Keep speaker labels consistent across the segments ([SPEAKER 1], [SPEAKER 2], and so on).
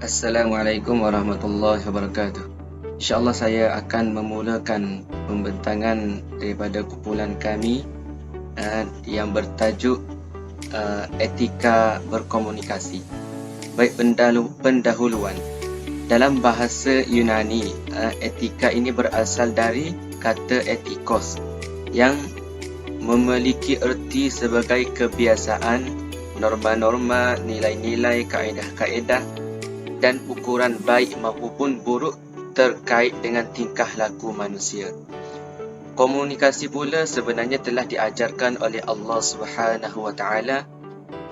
[SPEAKER 1] Assalamualaikum warahmatullahi wabarakatuh. InsyaAllah saya akan memulakan pembentangan daripada kumpulan kami yang bertajuk etika berkomunikasi. Baik, pendahuluan. Dalam bahasa Yunani, etika ini berasal dari kata etikos yang memiliki erti sebagai kebiasaan, norma-norma, nilai-nilai, kaedah-kaedah dan ukuran baik maupun buruk terkait dengan tingkah laku manusia. Komunikasi pula sebenarnya telah diajarkan oleh Allah Subhanahu wa taala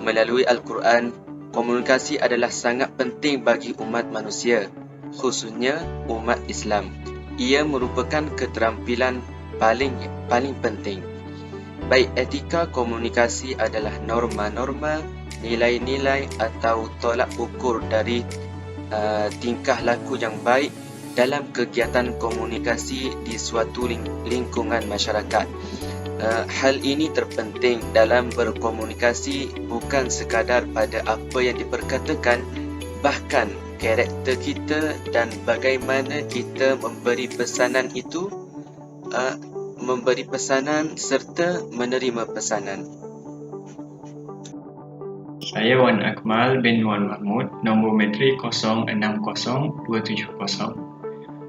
[SPEAKER 1] melalui Al-Quran. Komunikasi adalah sangat penting bagi umat manusia, khususnya umat Islam. Ia merupakan keterampilan paling penting. Baik, etika komunikasi adalah norma-norma, nilai-nilai atau tolak ukur dari tingkah laku yang baik dalam kegiatan komunikasi di suatu lingkungan masyarakat. Hal ini terpenting dalam berkomunikasi, bukan sekadar pada apa yang diperkatakan, bahkan karakter kita dan bagaimana kita memberi pesanan itu, memberi pesanan serta menerima pesanan.
[SPEAKER 2] Saya Wan Akmal bin Wan Mahmud, nombor matrik 060270.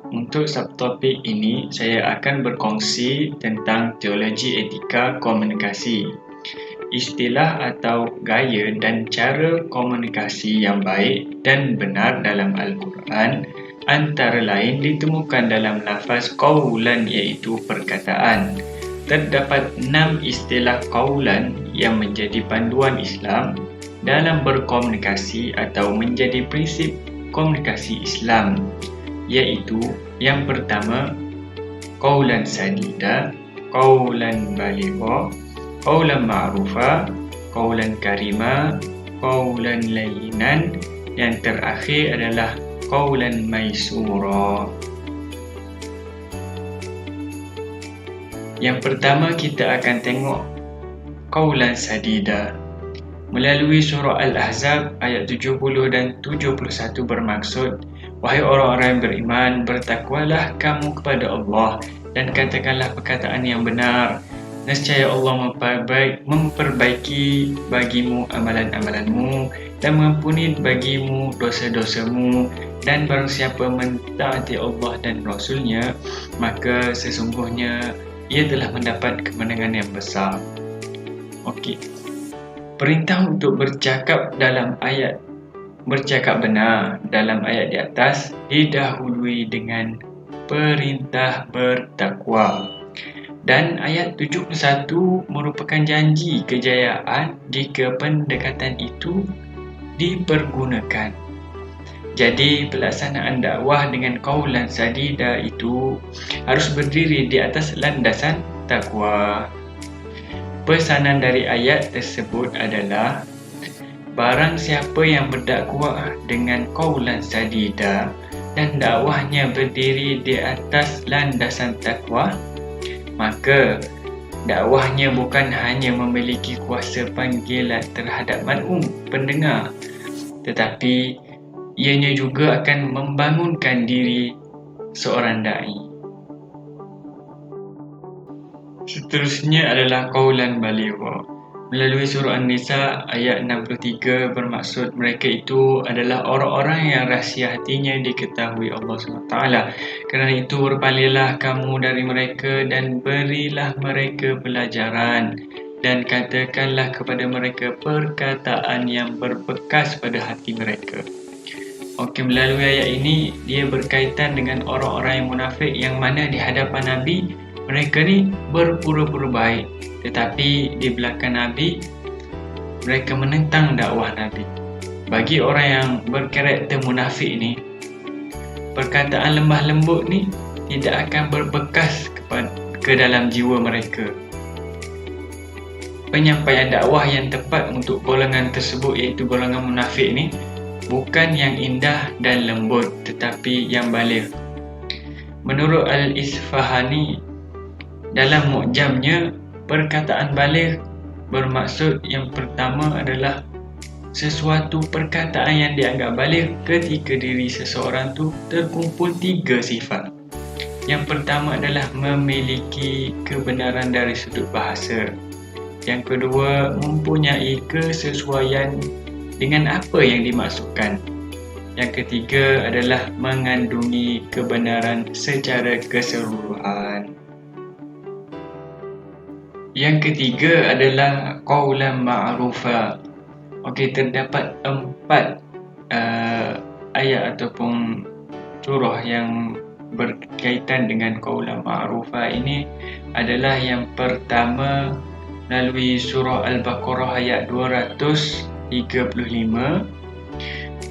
[SPEAKER 2] Untuk subtopik ini, saya akan berkongsi tentang teologi etika komunikasi. Istilah atau gaya dan cara komunikasi yang baik dan benar dalam Al-Quran antara lain ditemukan dalam lafaz qawlan, iaitu perkataan. Terdapat 6 istilah qawlan yang menjadi panduan Islam dalam berkomunikasi atau menjadi prinsip komunikasi Islam, iaitu yang pertama, qawlan sadida, qawlan baligha, qawlan ma'rufa, qawlan karima, qawlan layyinan, yang terakhir adalah qawlan maisura. Yang pertama kita akan tengok qawlan sadida. Melalui surah Al-Ahzab ayat 70 dan 71 bermaksud, wahai orang-orang yang beriman, bertakwalah kamu kepada Allah dan katakanlah perkataan yang benar. Nescaya Allah memperbaiki bagimu amalan-amalanmu dan mengampuni bagimu dosa-dosamu, dan barang siapa mentaati Allah dan Rasulnya, maka sesungguhnya ia telah mendapat kemenangan yang besar. Okey. Perintah untuk bercakap benar dalam ayat di atas didahului dengan perintah bertakwa. Dan ayat 71 merupakan janji kejayaan jika pendekatan itu dipergunakan. Jadi pelaksanaan dakwah dengan qawlan sadida itu harus berdiri di atas landasan takwa. Pesanan dari ayat tersebut adalah, barang siapa yang berdakwah dengan qawlan sadida dan dakwahnya berdiri di atas landasan takwa, maka dakwahnya bukan hanya memiliki kuasa panggilan terhadap mal'um pendengar, tetapi ianya juga akan membangunkan diri seorang da'i. Seterusnya adalah qawlan baligha. Melalui surah An-Nisa ayat 63 bermaksud mereka itu adalah orang-orang yang rahsia hatinya diketahui Allah SWT. Kerana itu berpalinglah kamu dari mereka dan berilah mereka pelajaran, dan katakanlah kepada mereka perkataan yang berbekas pada hati mereka. Okey, melalui ayat ini dia berkaitan dengan orang-orang yang munafik yang mana di hadapan Nabi mereka ni berpura-pura baik, tetapi di belakang Nabi mereka menentang dakwah Nabi. Bagi orang yang berkarakter munafik ni, perkataan lemah lembut ni tidak akan berbekas ke dalam jiwa mereka. Penyampaian dakwah yang tepat untuk golongan tersebut, iaitu golongan munafik ni, bukan yang indah dan lembut, tetapi yang baligh. Menurut Al-Isfahani, dalam mu'jamnya, perkataan baligh bermaksud yang pertama adalah sesuatu perkataan yang dianggap balik ketika diri seseorang tu terkumpul 3 sifat. Yang pertama adalah memiliki kebenaran dari sudut bahasa. Yang kedua, mempunyai kesesuaian dengan apa yang dimaksudkan. Yang ketiga adalah mengandungi kebenaran secara keseluruhan. Yang ketiga adalah qaulan ma'rufa. Okey, terdapat 4 ayat ataupun surah yang berkaitan dengan qaulan ma'rufa. Ini adalah yang pertama melalui surah Al-Baqarah ayat 235.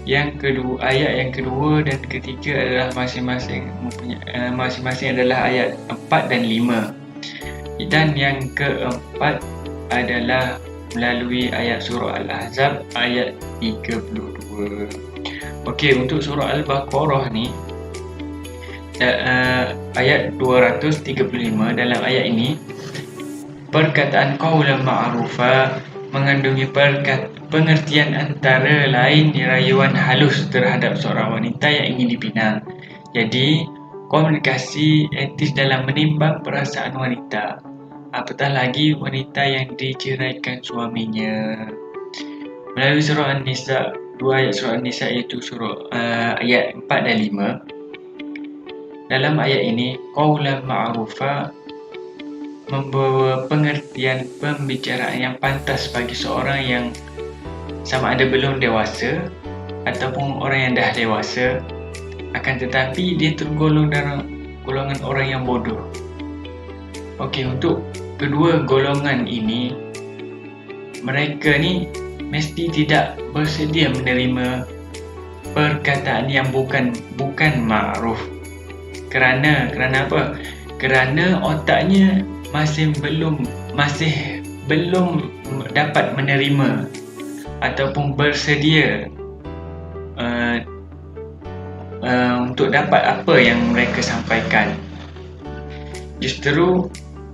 [SPEAKER 2] Yang kedua, ayat yang kedua dan ketiga adalah masing-masing adalah ayat 4 dan 5. Dan yang keempat adalah melalui ayat surah Al-Ahzab ayat 32. Okey, untuk surah Al-Baqarah ni ayat 235, dalam ayat ini perkataan qaulan ma'rufa mengandungi pengertian antara lain rayuan halus terhadap seorang wanita yang ingin dipinang. Jadi, komunikasi etis dalam menimbang perasaan wanita, apatah lagi wanita yang diceraikan suaminya. Melalui surah An-Nisa, 2 ayat surah An-Nisa iaitu surah ayat 4 dan 5. Dalam ayat ini, qaulan ma'rufa membawa pengertian pembicaraan yang pantas bagi seorang yang sama ada belum dewasa ataupun orang yang dah dewasa, akan tetapi dia tergolong dalam golongan orang yang bodoh. Okey, untuk kedua golongan ini, mereka ni mesti tidak bersedia menerima perkataan yang bukan ma'ruf. Kerana apa? Kerana otaknya masih belum dapat menerima ataupun bersedia untuk dapat apa yang mereka sampaikan. Justru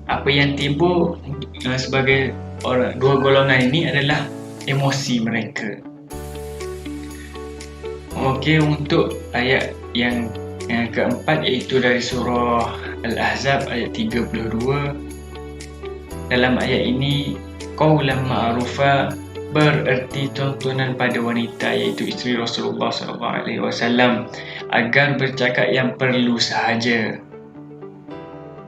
[SPEAKER 2] apa yang timbul sebagai dua golongan ini adalah emosi mereka. Okey, untuk ayat yang keempat iaitu dari surah Al-Ahzab ayat 32. Dalam ayat ini, qaulan ma'rufa bererti tontonan pada wanita iaitu isteri Rasulullah SAW agar bercakap yang perlu sahaja.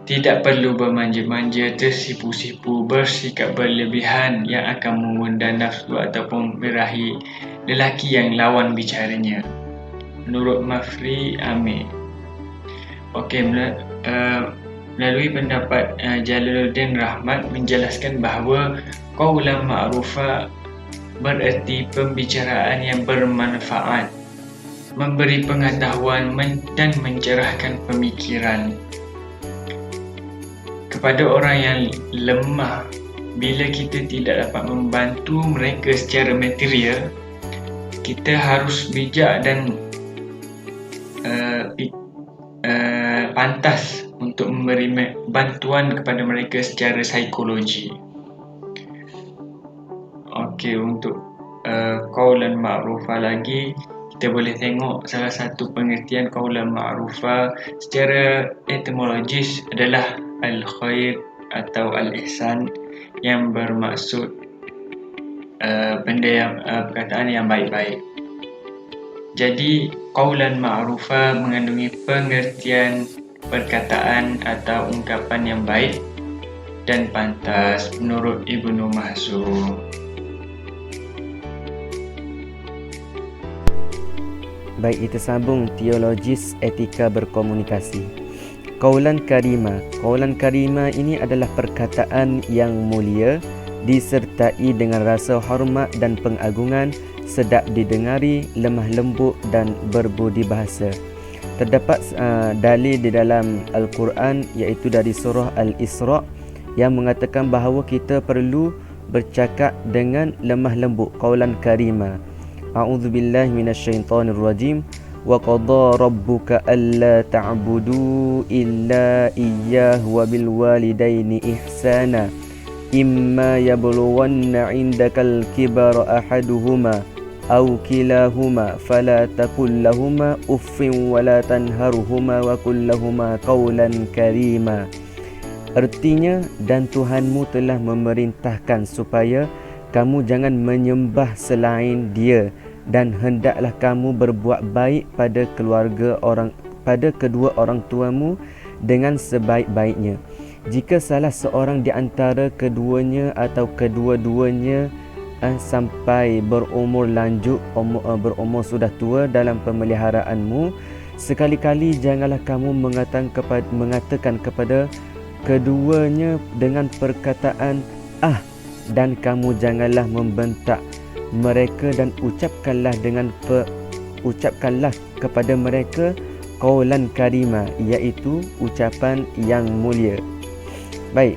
[SPEAKER 2] Tidak perlu bermanja-manja, tersipu-sipu, bersikap berlebihan yang akan mengundang nafsu ataupun berahi lelaki yang lawan bicaranya. Menurut Mafri Amir. Okey, melalui pendapat Jalaluddin Rahmat menjelaskan bahawa qaulan ma'rufa bererti pembicaraan yang bermanfaat, memberi pengetahuan dan mencerahkan pemikiran kepada orang yang lemah. Bila kita tidak dapat membantu mereka secara material, kita harus bijak dan pantas untuk memberi bantuan kepada mereka secara psikologi. Okey, untuk qaulan ma'rufa lagi, kita boleh tengok salah satu pengertian qaulan ma'rufa secara etimologis adalah al-khair atau al-ihsan, yang bermaksud benda yang perkataan yang baik-baik. Jadi qaulan ma'rufa mengandungi pengertian perkataan atau ungkapan yang baik dan pantas menurut Ibnu Mahzur.
[SPEAKER 3] Baik, kita sambung teologis etika berkomunikasi. Qaulan karima. Qaulan karima ini adalah perkataan yang mulia disertai dengan rasa hormat dan pengagungan, sedap didengari, lemah lembut dan berbudi bahasa. Terdapat dalil di dalam Al-Quran iaitu dari surah Al-Isra yang mengatakan bahawa kita perlu bercakap dengan lemah lembut, qaulan karima. A'udzubillahi minasyaitonirrajim. Wa qadha rabbuka alla ta'budu illa iyyahu wa bil walidaini ihsana imma yablughanna 'indakal kibara ahaduhuma aw kilahuma fala taqul lahumā uffin wa la tanharhumā wa qul lahumā qawlan karīmā. Artinya, dan Tuhanmu telah memerintahkan supaya kamu jangan menyembah selain Dia, dan hendaklah kamu berbuat baik pada kedua orang tuamu dengan sebaik-baiknya. Jika salah seorang di antara keduanya atau kedua-duanya sampai berumur lanjut, berumur sudah tua dalam pemeliharaanmu, sekali-kali janganlah kamu mengatakan kepada keduanya dengan perkataan dan kamu janganlah membentak mereka, dan ucapkanlah kepada mereka qaulan karima, iaitu ucapan yang mulia. Baik,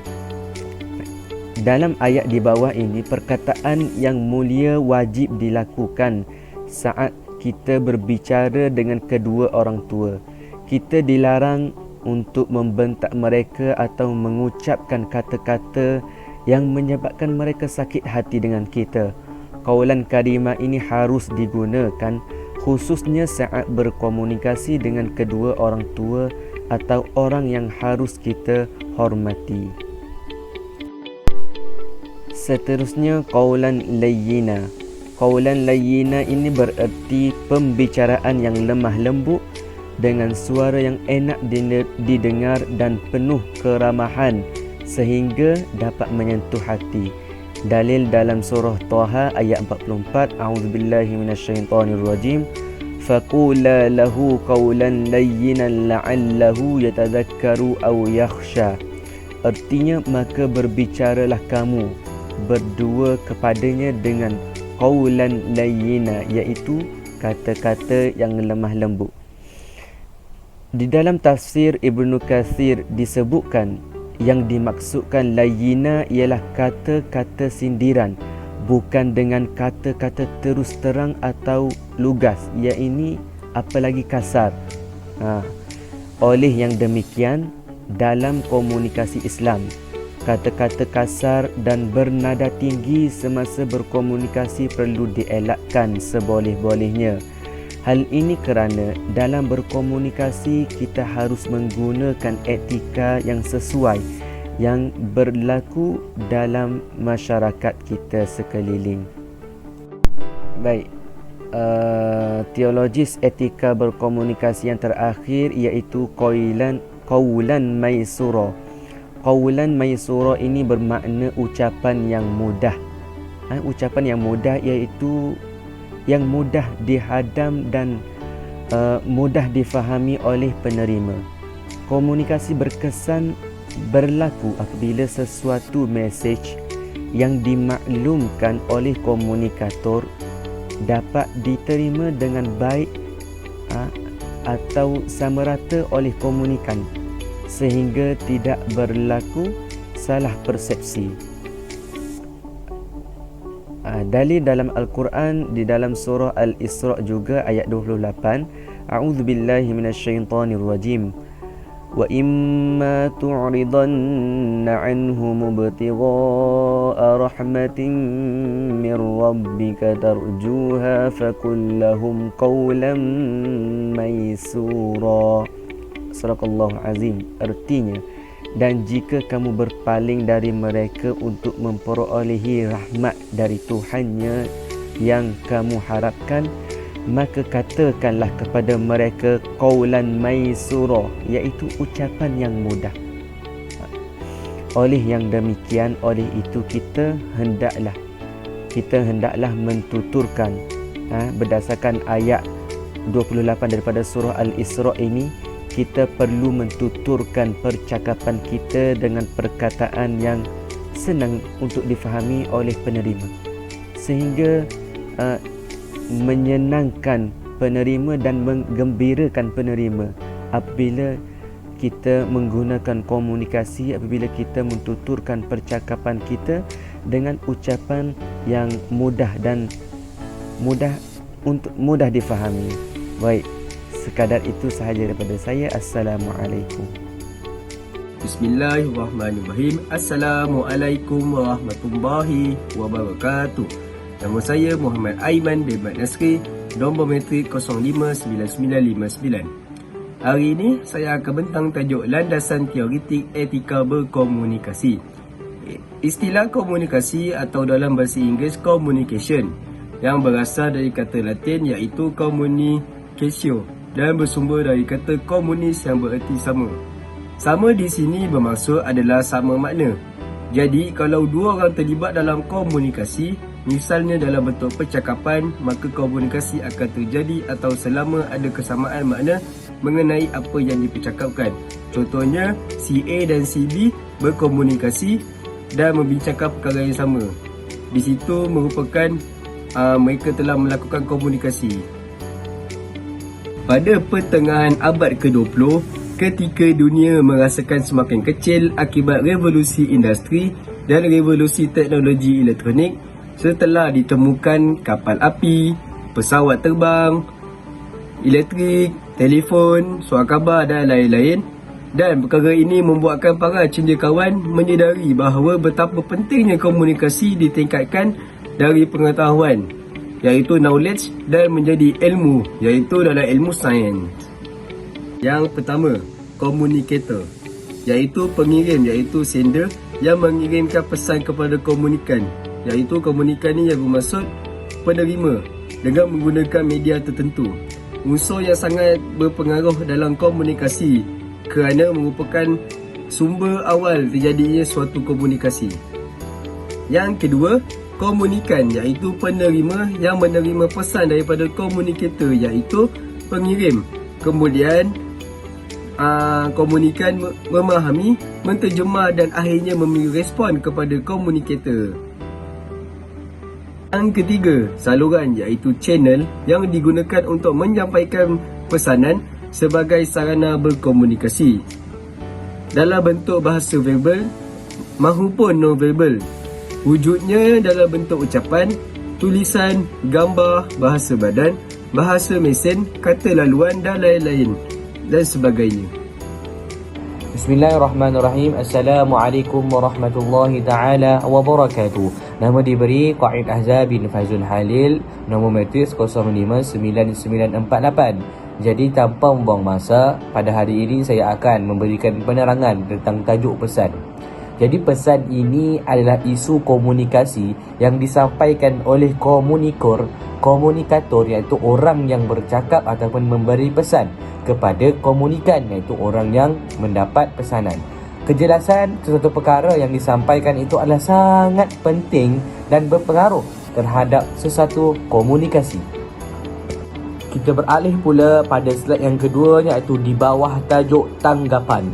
[SPEAKER 3] dalam ayat di bawah ini, perkataan yang mulia wajib dilakukan saat kita berbicara dengan kedua orang tua. Kita dilarang untuk membentak mereka atau mengucapkan kata-kata yang menyebabkan mereka sakit hati dengan kita. Qaulan karimah ini harus digunakan khususnya saat berkomunikasi dengan kedua orang tua atau orang yang harus kita hormati. Seterusnya, qaulan layyina. Qaulan layyina ini bererti pembicaraan yang lemah lembut dengan suara yang enak didengar dan penuh keramahan sehingga dapat menyentuh hati. Dalil dalam surah Taha ayat 44, a'udzubillahi minasyaitonirrajim, faqula lahu qawlan layyinan la'allahu yatadhakkaru aw yakhsha. Artinya, maka berbicaralah kamu berdua kepadanya dengan qawlan layyina, iaitu kata-kata yang lemah lembut. Di dalam tafsir Ibnu Katsir disebutkan yang dimaksudkan layyina ialah kata-kata sindiran, bukan dengan kata-kata terus terang atau lugas, iaitu apalagi kasar. Oleh yang demikian, dalam komunikasi Islam, kata-kata kasar dan bernada tinggi semasa berkomunikasi perlu dielakkan seboleh-bolehnya. Hal ini kerana dalam berkomunikasi kita harus menggunakan etika yang sesuai yang berlaku dalam masyarakat kita sekeliling. Baik, teologis etika berkomunikasi yang terakhir iaitu qaulan maisura. Qaulan maisura ini bermakna ucapan yang mudah. Ucapan yang mudah iaitu yang mudah dihadam dan mudah difahami oleh penerima. Komunikasi berkesan berlaku apabila sesuatu mesej yang dimaklumkan oleh komunikator dapat diterima dengan baik atau sama rata oleh komunikan sehingga tidak berlaku salah persepsi. Dalil dalam Al-Quran di dalam surah Al-Isra juga ayat 28, a'udzubillahi minasyaitonirrajim, wa imma tu'ridanna 'anhum ibtigha'a rahmatin min rabbika tarjuha faqul lahum qawlan maysura. Sadaqallahu azim. Artinya, dan jika kamu berpaling dari mereka untuk memperolehi rahmat dari Tuhannya yang kamu harapkan, maka katakanlah kepada mereka qaulan maisura, iaitu ucapan yang mudah. Oleh yang demikian, oleh itu kita hendaklah mentuturkan berdasarkan ayat 28 daripada surah Al-Isra ini, kita perlu mentuturkan percakapan kita dengan perkataan yang senang untuk difahami oleh penerima sehingga menyenangkan penerima dan menggembirakan penerima apabila kita menggunakan komunikasi, apabila kita mentuturkan percakapan kita dengan ucapan yang mudah dan mudah difahami. Baik, sekadar itu sahaja daripada saya. Assalamualaikum.
[SPEAKER 4] Bismillahirrahmanirrahim. Assalamualaikum warahmatullahi wabarakatuh. Nama saya Muhammad Aiman bin Mat Nasri, nombor metrik 059959. Hari ini saya akan bentang tajuk landasan teoretik etika berkomunikasi. Istilah komunikasi atau dalam bahasa Inggeris communication yang berasal dari kata Latin iaitu communicatio dan bersumber dari kata komunis yang bererti sama. Sama di sini bermaksud adalah sama makna. Jadi kalau dua orang terlibat dalam komunikasi, misalnya dalam bentuk percakapan, maka komunikasi akan terjadi atau selama ada kesamaan makna mengenai apa yang dipercakapkan. Contohnya, si A dan si B berkomunikasi dan membincangkan perkara yang sama. Di situ merupakan mereka telah melakukan komunikasi. Pada pertengahan abad ke-20, ketika dunia merasakan semakin kecil akibat revolusi industri dan revolusi teknologi elektronik, setelah ditemukan kapal api, pesawat terbang, elektrik, telefon, surat khabar dan lain-lain, dan perkara ini membuatkan para cendekiawan menyedari bahawa betapa pentingnya komunikasi ditingkatkan dari pengetahuan, iaitu knowledge, dan menjadi ilmu, iaitu dalam ilmu sains. Yang pertama, communicator, iaitu pengirim, iaitu sender yang mengirimkan pesan kepada komunikan, iaitu komunikan ni yang bermaksud penerima dengan menggunakan media tertentu. Unsur yang sangat berpengaruh dalam komunikasi kerana merupakan sumber awal terjadinya suatu komunikasi. Yang kedua, komunikan, iaitu penerima yang menerima pesan daripada komunikator, iaitu pengirim. Kemudian komunikan memahami, menterjemah dan akhirnya memberi respon kepada komunikator. Yang ketiga, saluran, iaitu channel yang digunakan untuk menyampaikan pesanan sebagai sarana berkomunikasi dalam bentuk bahasa verbal maupun non-verbal. Wujudnya dalam bentuk ucapan, tulisan, gambar, bahasa badan, bahasa mesin, kata laluan dan lain-lain dan sebagainya.
[SPEAKER 5] Bismillahirrahmanirrahim. Assalamualaikum warahmatullahi ta'ala wabarakatuh. Nama diberi Qaid Ahzab bin Fazul Halil, nombor matris 059948. Jadi tanpa membuang masa, pada hari ini saya akan memberikan penerangan tentang tajuk pesan. Jadi pesan ini adalah isu komunikasi yang disampaikan oleh komunikator, iaitu orang yang bercakap ataupun memberi pesan kepada komunikan, iaitu orang yang mendapat pesanan. Kejelasan sesuatu perkara yang disampaikan itu adalah sangat penting dan berpengaruh terhadap sesuatu komunikasi. Kita beralih pula pada slide yang kedua, iaitu di bawah tajuk tanggapan.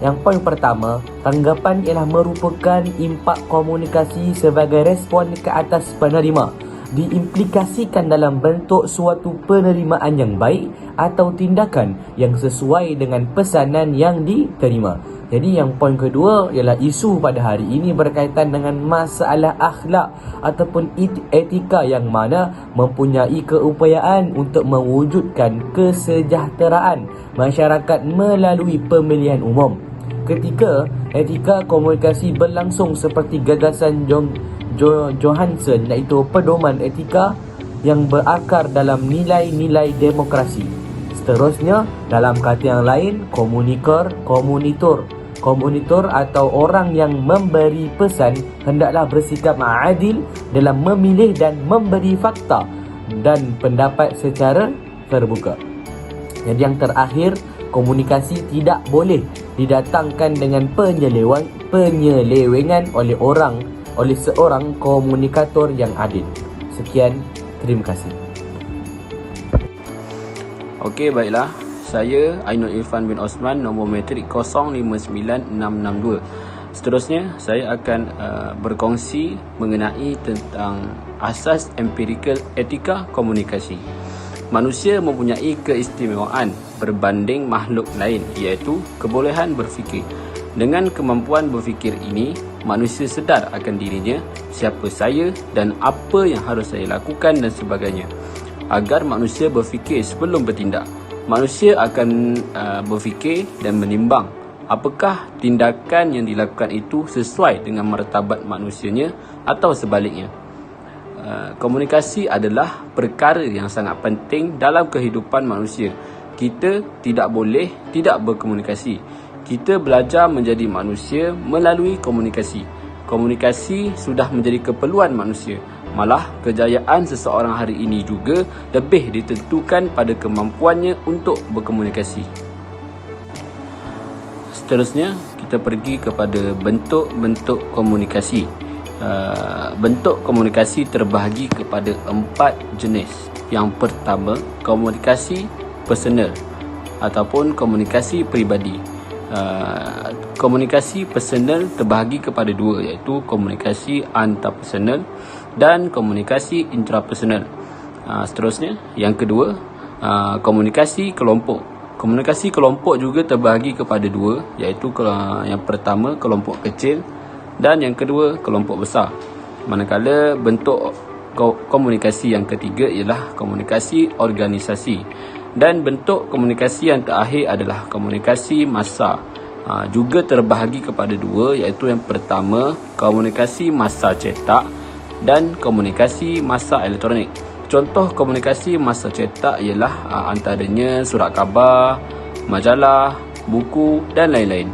[SPEAKER 5] Yang poin pertama, tanggapan ialah merupakan impak komunikasi sebagai respon ke atas penerima. Diimplikasikan dalam bentuk suatu penerimaan yang baik atau tindakan yang sesuai dengan pesanan yang diterima. Jadi yang poin kedua ialah isu pada hari ini berkaitan dengan masalah akhlak ataupun etika yang mana mempunyai keupayaan untuk mewujudkan kesejahteraan masyarakat melalui pemilihan umum. Ketika etika komunikasi berlangsung seperti gagasan Johansson, iaitu pedoman etika yang berakar dalam nilai-nilai demokrasi. Seterusnya, dalam kata yang lain, komunitor atau orang yang memberi pesan hendaklah bersikap adil dalam memilih dan memberi fakta dan pendapat secara terbuka. Jadi yang terakhir, komunikasi tidak boleh didatangkan dengan penyelewengan oleh seorang komunikator yang adil. Sekian, terima kasih.
[SPEAKER 6] Okey, baiklah. Saya Ainul Irfan bin Osman, nombor matrik 059662. Seterusnya, saya akan berkongsi mengenai tentang asas empirikal etika komunikasi. Manusia mempunyai keistimewaan berbanding makhluk lain, iaitu kebolehan berfikir. Dengan kemampuan berfikir ini, manusia sedar akan dirinya, siapa saya dan apa yang harus saya lakukan dan sebagainya. Agar manusia berfikir sebelum bertindak, manusia akan berfikir dan menimbang Apakah tindakan yang dilakukan itu sesuai dengan martabat manusianya atau sebaliknya? Komunikasi adalah perkara yang sangat penting dalam kehidupan manusia. Kita tidak boleh tidak berkomunikasi. Kita belajar menjadi manusia melalui komunikasi. Komunikasi sudah menjadi keperluan manusia. Malah kejayaan seseorang hari ini juga lebih ditentukan pada kemampuannya untuk berkomunikasi. Seterusnya, kita pergi kepada bentuk-bentuk komunikasi. Bentuk komunikasi terbahagi kepada 4 jenis. Yang pertama, komunikasi personal ataupun komunikasi peribadi. Komunikasi personal terbahagi kepada 2, iaitu komunikasi antarpersonal dan komunikasi intrapersonal. Seterusnya, yang kedua, komunikasi kelompok. Komunikasi kelompok juga terbahagi kepada 2, iaitu yang pertama kelompok kecil dan yang kedua kelompok besar. Manakala bentuk komunikasi yang ketiga ialah komunikasi organisasi. Dan bentuk komunikasi yang terakhir adalah komunikasi massa. Juga terbahagi kepada 2, iaitu yang pertama komunikasi massa cetak dan komunikasi massa elektronik. Contoh komunikasi massa cetak ialah antaranya surat khabar, majalah, buku dan lain-lain.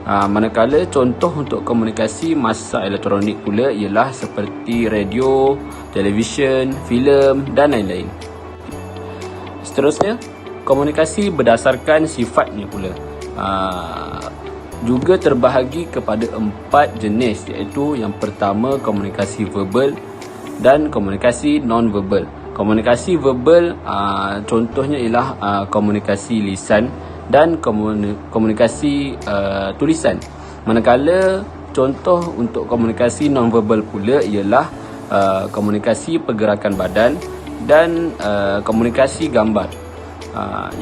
[SPEAKER 6] Manakala contoh untuk komunikasi massa elektronik pula ialah seperti radio, televisyen, filem dan lain-lain. Seterusnya, komunikasi berdasarkan sifatnya pula. Juga terbahagi kepada 4 jenis, iaitu yang pertama komunikasi verbal dan komunikasi non-verbal. Komunikasi verbal contohnya ialah komunikasi lisan dan komunikasi tulisan. Manakala contoh untuk komunikasi non-verbal pula ialah komunikasi pergerakan badan dan komunikasi gambar.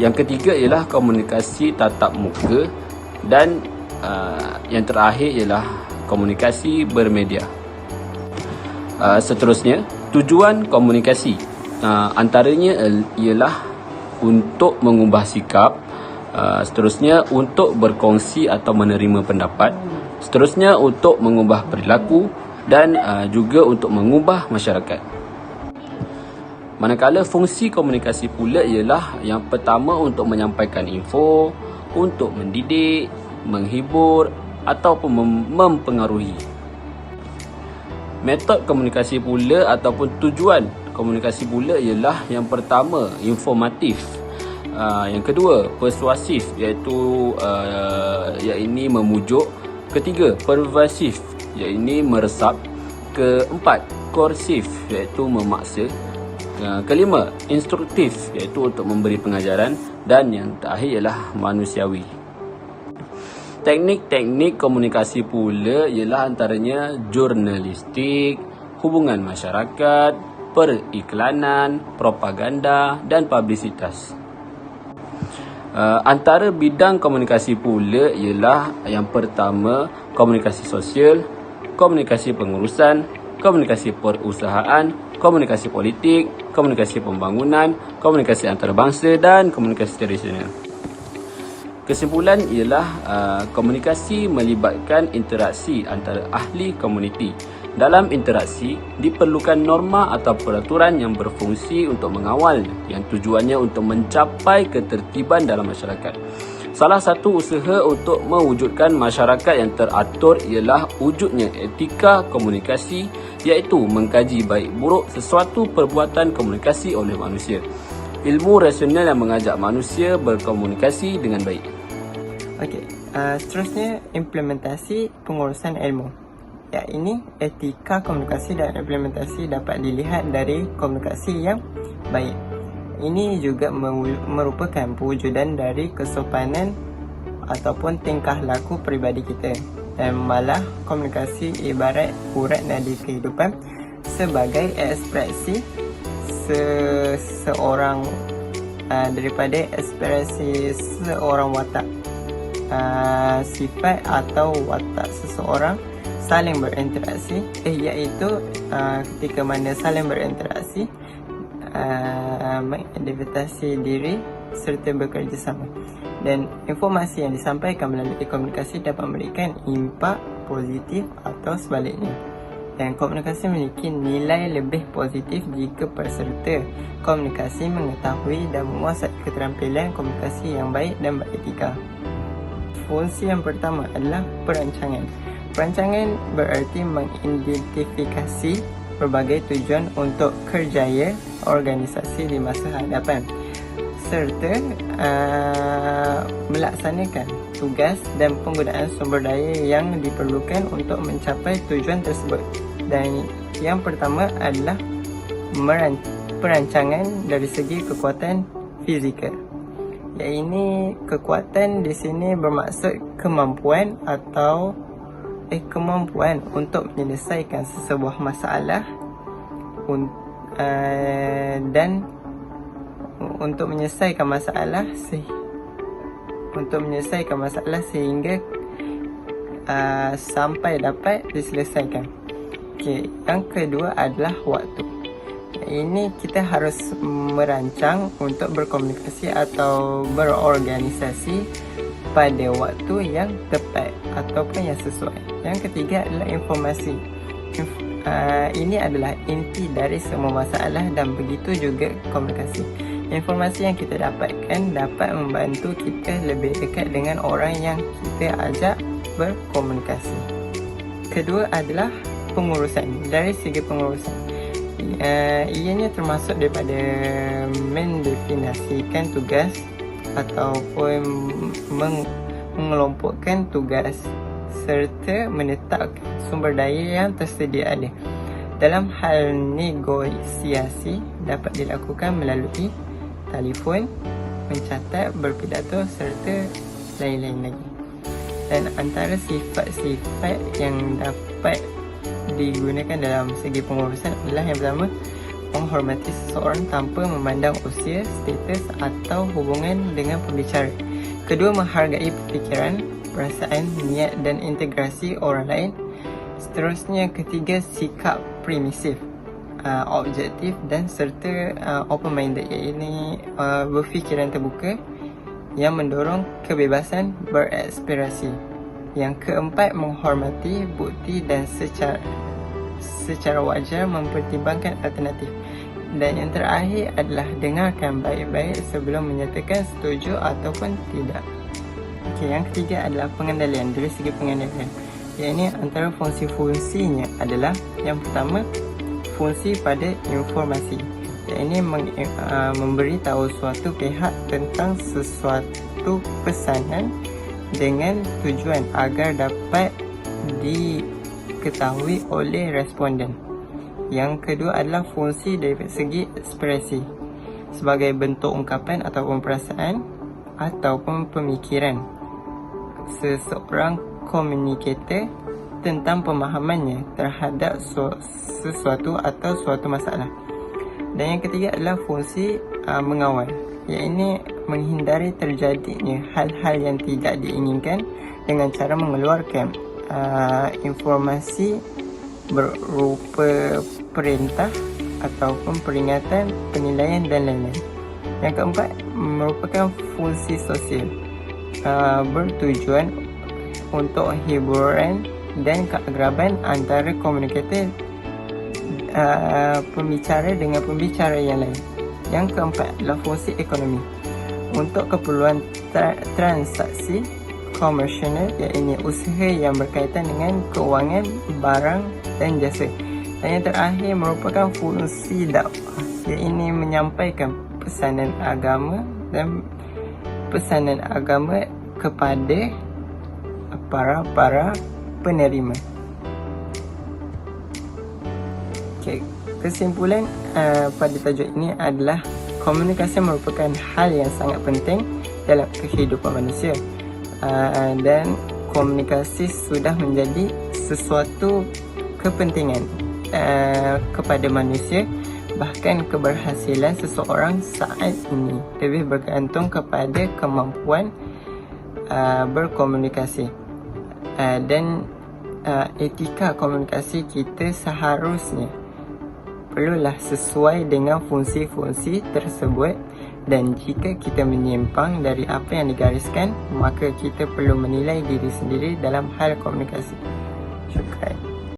[SPEAKER 6] Yang ketiga ialah komunikasi tatap muka dan yang terakhir ialah komunikasi bermedia. Seterusnya, tujuan komunikasi antaranya ialah untuk mengubah sikap. Seterusnya, untuk berkongsi atau menerima pendapat. Seterusnya, untuk mengubah perilaku dan juga untuk mengubah masyarakat. Manakala fungsi komunikasi pula ialah yang pertama untuk menyampaikan info, untuk mendidik, menghibur ataupun mempengaruhi. Metod komunikasi pula ataupun tujuan komunikasi pula ialah yang pertama informatif. Yang kedua, persuasif, iaitu ini memujuk. Ketiga, pervasif, iaitu meresap. Keempat, koersif, iaitu memaksa. Kelima, instruktif, iaitu untuk memberi pengajaran. Dan yang terakhir ialah manusiawi. Teknik-teknik komunikasi pula ialah antaranya jurnalistik, hubungan masyarakat, periklanan, propaganda dan publisitas. Antara bidang komunikasi pula ialah yang pertama komunikasi sosial, komunikasi pengurusan, komunikasi perusahaan, komunikasi politik, komunikasi pembangunan, komunikasi antarabangsa dan komunikasi tradisional. Kesimpulan ialah komunikasi melibatkan interaksi antara ahli komuniti. Dalam interaksi, diperlukan norma atau peraturan yang berfungsi untuk mengawal yang tujuannya untuk mencapai ketertiban dalam masyarakat. Salah satu usaha untuk mewujudkan masyarakat yang teratur ialah wujudnya etika komunikasi, iaitu mengkaji baik buruk sesuatu perbuatan komunikasi oleh manusia. Ilmu rasional yang mengajak manusia berkomunikasi dengan baik.
[SPEAKER 7] Okey, seterusnya implementasi pengurusan ilmu. Ya, ini etika komunikasi dan implementasi dapat dilihat dari komunikasi yang baik. Ini juga merupakan pewujudan dari kesopanan ataupun tingkah laku peribadi kita. Dan malah komunikasi ibarat urat nadi kehidupan sebagai ekspresi seseorang daripada ekspresi seorang watak. Sifat atau watak seseorang saling berinteraksi, iaitu ketika mana saling berinteraksi, mengidentifikasi diri serta bekerjasama. Dan informasi yang disampaikan melalui komunikasi dapat memberikan impak positif atau sebaliknya. Dan komunikasi memiliki nilai lebih positif jika peserta komunikasi mengetahui dan menguasai keterampilan komunikasi yang baik dan beretika. Fungsi yang pertama adalah perancangan. Perancangan berarti mengidentifikasi berbagai tujuan untuk kerjaya organisasi di masa hadapan serta melaksanakan tugas dan penggunaan sumber daya yang diperlukan untuk mencapai tujuan tersebut. Dan yang pertama adalah perancangan dari segi kekuatan fizikal. Iaitu kekuatan di sini bermaksud kemampuan untuk menyelesaikan sesebuah masalah dan untuk menyelesaikan masalah sehingga sampai dapat diselesaikan. Okey, yang kedua adalah waktu. Ini kita harus merancang untuk berkomunikasi atau berorganisasi pada waktu yang tepat ataupun yang sesuai. Yang ketiga adalah informasi. Ini adalah inti dari semua masalah dan begitu juga komunikasi. Informasi yang kita dapatkan dapat membantu kita lebih dekat dengan orang yang kita ajak berkomunikasi. Kedua adalah pengurusan. Dari segi pengurusan, ianya termasuk daripada mendefinisikan tugas ataupun mengelompokkan tugas serta menetapkan sumber daya yang tersedia ada. Dalam hal negosiasi dapat dilakukan melalui telefon, mencatat, berpidato serta lain-lain lagi. Dan antara sifat-sifat yang dapat digunakan dalam segi pengurusan adalah yang pertama, menghormati seseorang tanpa memandang usia, status atau hubungan dengan pembicara. Kedua, menghargai fikiran, perasaan, niat dan integrasi orang lain. Seterusnya, ketiga, sikap permisif, objektif dan serta open-minded, iaitu berfikiran terbuka yang mendorong kebebasan berekspresi. Yang keempat, menghormati bukti dan secara wajar mempertimbangkan alternatif. Dan yang terakhir adalah dengarkan baik-baik sebelum menyatakan setuju ataupun tidak. Okey, yang ketiga adalah pengendalian. Dari segi pengendalian, iaitu antara fungsi-fungsinya adalah yang pertama, fungsi pada informasi, iaitu memberitahu suatu pihak tentang sesuatu pesanan dengan tujuan agar dapat diketahui oleh responden. Yang kedua adalah fungsi dari segi ekspresi, sebagai bentuk ungkapan ataupun perasaan ataupun pemikiran seseorang komunikator tentang pemahamannya terhadap sesuatu atau suatu masalah. Dan yang ketiga adalah fungsi mengawal, iaitu menghindari terjadinya hal-hal yang tidak diinginkan dengan cara mengeluarkan informasi berupa perintah ataupun peringatan, penilaian dan lain-lain. Yang keempat merupakan fungsi sosial, bertujuan untuk hiburan dan keakraban antara komunikator pembicara dengan pembicara yang lain. Yang keempat adalah fungsi ekonomi, untuk keperluan transaksi komersial, iaitu usaha yang berkaitan dengan keuangan, barang dan jasa. Dan yang terakhir merupakan fungsi dakwah, iaitu menyampaikan pesanan agama kepada para penerima. Okay. Kesimpulan pada tajuk ini adalah komunikasi merupakan hal yang sangat penting dalam kehidupan manusia, dan komunikasi sudah menjadi sesuatu kepentingan kepada manusia. Bahkan keberhasilan seseorang saat ini lebih bergantung kepada kemampuan berkomunikasi, dan etika komunikasi kita seharusnya perlulah sesuai dengan fungsi-fungsi tersebut Dan jika kita menyimpang dari apa yang digariskan, maka kita perlu menilai diri sendiri dalam hal komunikasi. Syukran.